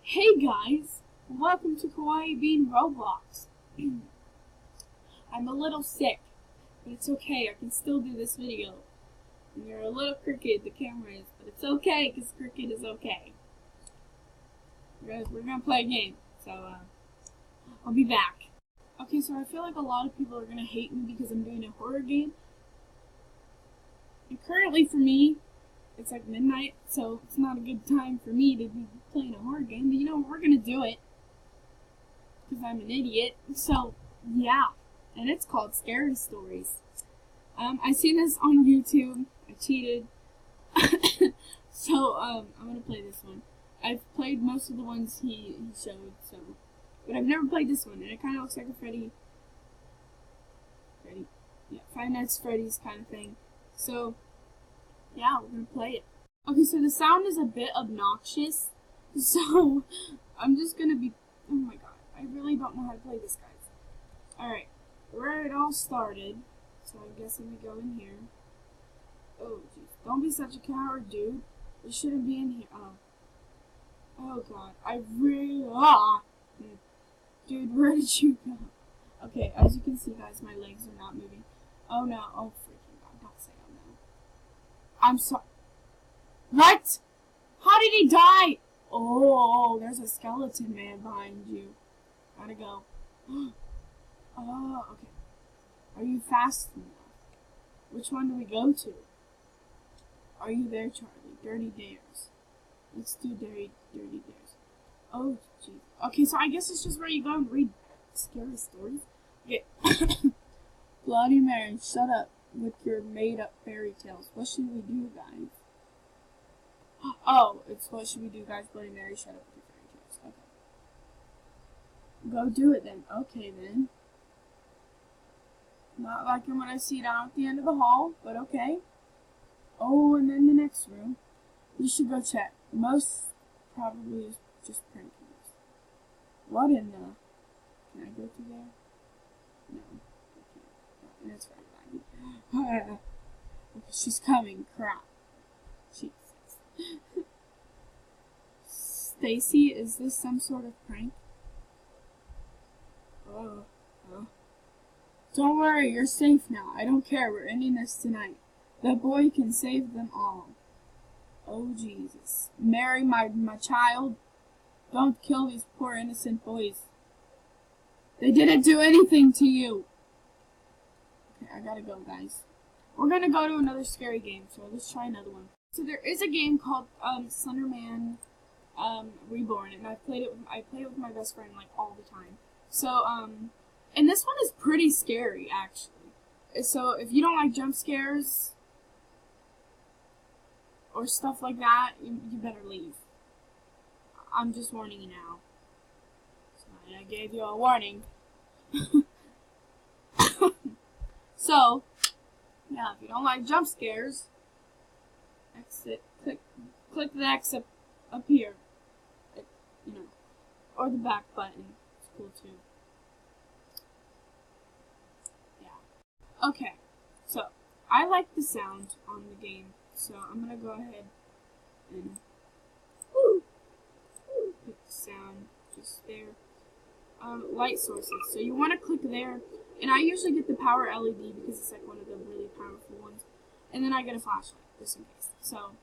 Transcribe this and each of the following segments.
Hey guys, welcome to Kawaii Bean Roblox. I'm a little sick, but it's okay, I can still do this video. And you're a little crooked, the camera is, but it's okay, because crooked is okay. We're gonna play a game, so I'll be back. Okay, so I feel like a lot of people are gonna hate me because I'm doing a horror game. And currently for me, it's like midnight, so it's not a good time for me to be playing a horror game, but you know, we're gonna do it. Because I'm an idiot. So, yeah. And it's called Scary Stories. I seen this on YouTube. I cheated. So, I'm gonna play this one. I've played most of the ones he showed, so. But I've never played this one, and it kind of looks like a Freddy. Yeah, Five Nights at Freddy's kind of thing. So, yeah, we're gonna play it. Okay, so the sound is a bit obnoxious, so I'm just gonna be. Oh my god, I really don't know how to play this, guys. Alright, where it all started, so I guess if we go in here. Oh, jeez. Don't be such a coward, dude. You shouldn't be in here. Oh god, I really. Dude, where did you go? Okay, as you can see, guys, my legs are not moving. Oh no, oh freaking god, don't say oh no. I'm sorry. What? How did he die? Oh, there's a skeleton man behind you. Gotta go. Oh, okay. Are you fast enough? Which one do we go to? Are you there, Charlie? Dirty Dares. Let's do Dirty Dares. Oh, jeez. Okay, so I guess it's just where you go and read scary stories. Okay. Bloody Mary, shut up with your made-up fairy tales. What should we do, guys? Oh, it's what should we do, guys? Bloody Mary, shut up with your fairy tales. Okay. Go do it then. Okay, then. Not liking what I see down at the end of the hall, but okay. Oh, and then the next room. We should go check. Most probably is just pranking us. What in the... Can I go through there? No. I can't. That's very laggy. She's coming. Crap. Jesus. Stacy, is this some sort of prank? Oh. Don't worry, you're safe now. I don't care. We're ending this tonight. The boy can save them all. Oh, Jesus. Mary, my child, don't kill these poor innocent boys. They didn't do anything to you. Okay, I gotta go, guys. We're gonna go to another scary game, so let's try another one. So there is a game called Slenderman Reborn, and I play it with my best friend like all the time. So and this one is pretty scary actually. So if you don't like jump scares or stuff like that, you better leave. I'm just warning you now. So I gave you a warning. So yeah, if you don't like jump scares, exit. Click the exit up here. You know, or the back button. It's cool too. Yeah. Okay. So I like the sound on the game, so I'm gonna go ahead and put the sound just there. Light sources. So you want to click there, and I usually get the power LED because it's like one of the really powerful ones, and then I get a flashlight just in case. So,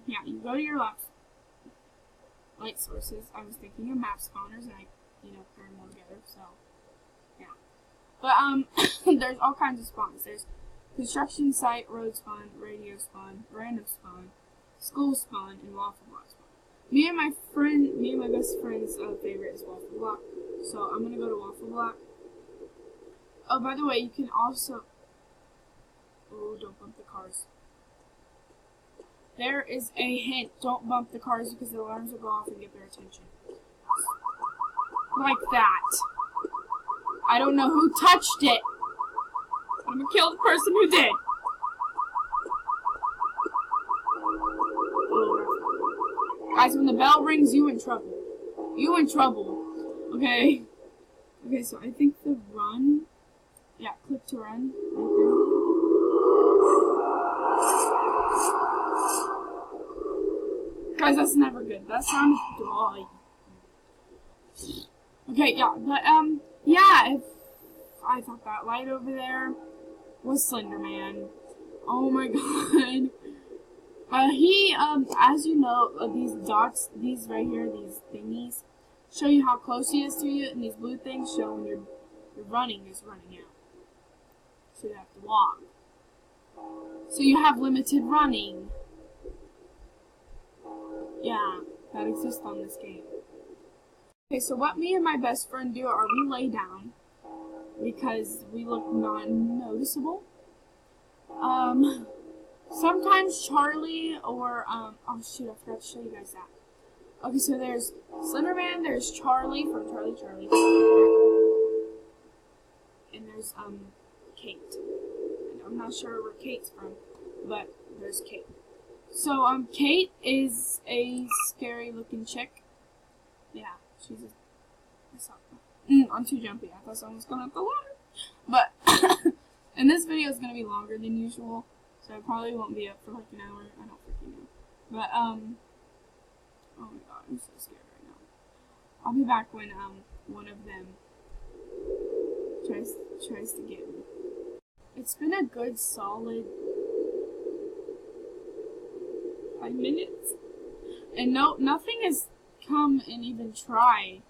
yeah, you go to your left. Light sources. I was thinking of map spawners, and I, pair them all together. So, yeah. But there's all kinds of spawns. There's construction site, road spawn, radio spawn, random spawn, school spawn, and waffle block spawn. Me and my best friend's favorite is waffle block. So I'm gonna go to waffle block. Oh, by the way, you can also. Oh, don't bump the cars. There is a hint. Don't bump the cars because the alarms will go off and get their attention. Like that. I don't know who touched it. I'm gonna kill the person who did. Guys, when the bell rings, you in trouble. You in trouble. Okay. Okay, so I think the run. Yeah, click to run. Right there. Guys, that's never good. That sounded dry. Okay, yeah, but, yeah, if I thought that light over there was Slenderman. Oh my god. As you know, these dots, these right here, these thingies, show you how close he is to you, and these blue things show when your running is running out. So you have to walk. So you have limited running. Yeah, that exists on this game. Okay, so what me and my best friend do are we lay down because we look non-noticeable. Sometimes Charlie or, oh shoot, I forgot to show you guys that. Okay, so there's Slenderman, there's Charlie from Charlie, and there's, Kate. And I'm not sure where Kate's from, but there's Kate. So, Kate is a scary looking chick. Yeah, she's I'm too jumpy. I thought someone was going up the ladder. But, and this video is going to be longer than usual, so I probably won't be up for like an hour. I don't freaking know. But, oh my god, I'm so scared right now. I'll be back when, one of them tries to get me. It's been a good solid 5 minutes. And nothing has come and even try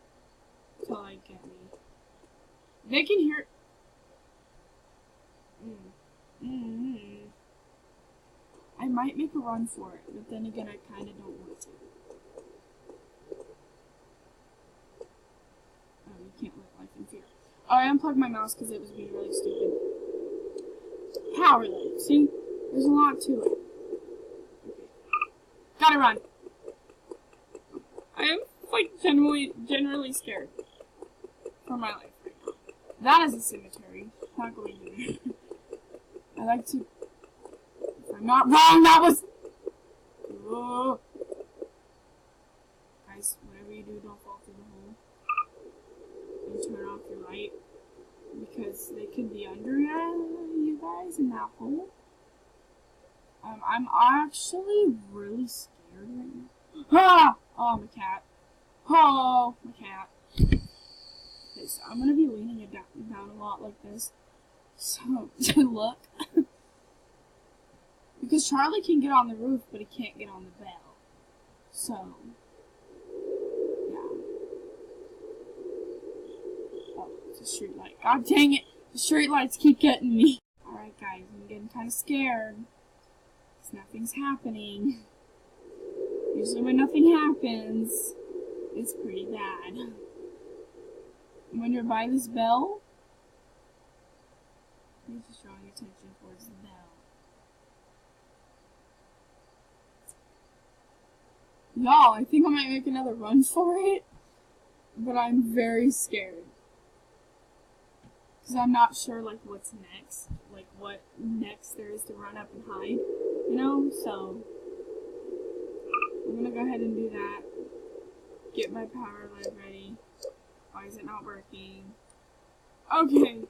to like get me. They can hear. I might make a run for it, but then again, I kind of don't want to. Oh, you can't live life in fear. Oh, I unplugged my mouse because it was being really stupid. Power light. See, there's a lot to it. Okay. Gotta run. I am like generally scared for my life right now. That is a cemetery. Not going there. I like to. If I'm not wrong, that was. Oh. Guys, whatever you do, don't fall through the hole. And turn off your light because they could be under you guys in that hole. I'm actually really scared right now. Ah! Oh, my cat. Oh, my cat. Okay, so I'm gonna be leaning it down a lot like this. So, to look. Because Charlie can get on the roof, but he can't get on the bell. So, yeah. Oh, it's a street light. God dang it! The street lights keep getting me. Alright, guys, I'm getting kind of scared. Because nothing's happening. Usually when nothing happens, it's pretty bad. When you're by this bell, you're just drawing attention towards the bell. Y'all, I think I might make another run for it, but I'm very scared. Because I'm not sure, like, what's next. Like, what next there is to run up and hide, you know? So, I'm gonna go ahead and do that. Get my power light ready. Why is it not working? Okay.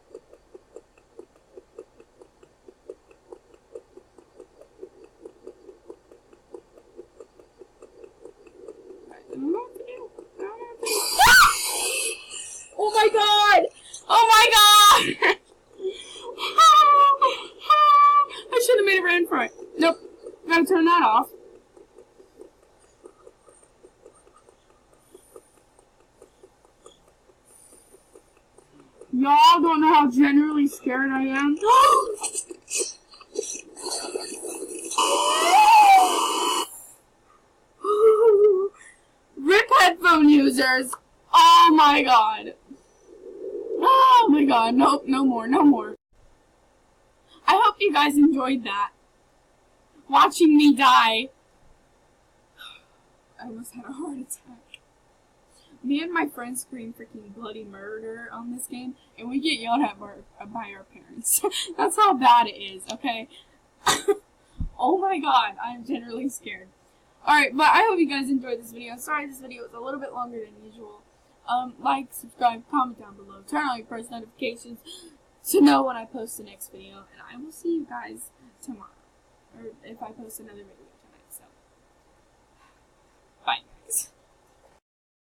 Oh my god! Oh my god! I should have made a run for it. Nope. Gotta turn that off. Y'all don't know how genuinely scared I am. RIP headphone users. Oh my god. Oh my god. Nope, no more, no more. I hope you guys enjoyed that. Watching me die. I almost had a heart attack. Me and my friends scream freaking bloody murder on this game, and we get yelled at by our parents. That's how bad it is, okay? Oh my god, I'm generally scared. Alright, but I hope you guys enjoyed this video. Sorry this video was a little bit longer than usual. Like, subscribe, comment down below, turn on your post notifications to know when I post the next video, and I will see you guys tomorrow, or if I post another video.